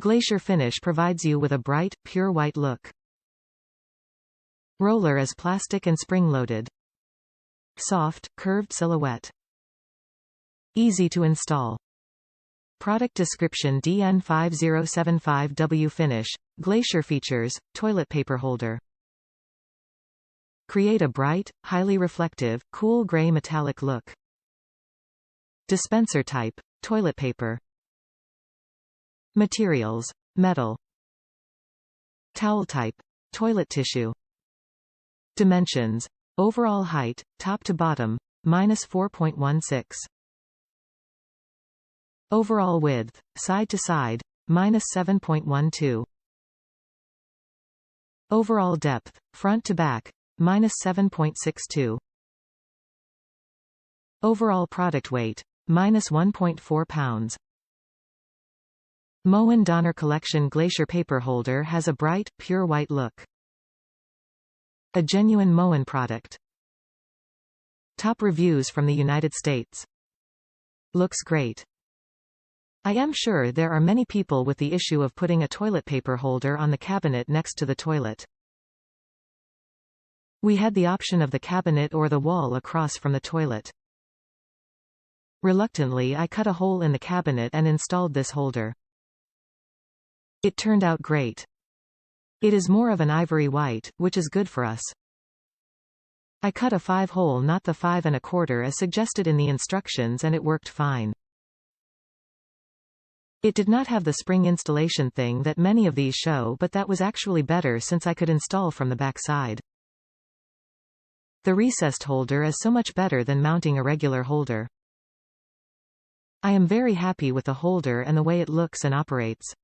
Glacier Finish provides you with a bright, pure white look. Roller is plastic and spring-loaded. Soft, curved silhouette. Easy to install. Product description: DN5075W Finish, Glacier Features, toilet paper holder. Create a bright, highly reflective, cool gray metallic look. Dispenser type, toilet paper. Materials: metal. Towel type, toilet tissue. Dimensions: overall height, top to bottom, -4.16. Overall width, side to side, -7.12. Overall depth, front to back, -7.62. Overall product weight, -1.4 pounds. Moen Donner Collection Glacier paper holder has a bright, pure white look. A genuine Moen product. Top reviews from the United States. Looks great. I am sure there are many people with the issue of putting a toilet paper holder on the cabinet next to the toilet. We had the option of the cabinet or the wall across from the toilet. Reluctantly, I cut a hole in the cabinet and installed this holder. It turned out great. It is more of an ivory white, which is good for us. I cut a 5-hole, not the 5 1/4 as suggested in the instructions, and it worked fine. It did not have the spring installation thing that many of these show, but that was actually better since I could install from the back side. The recessed holder is so much better than mounting a regular holder. I am very happy with the holder and the way it looks and operates.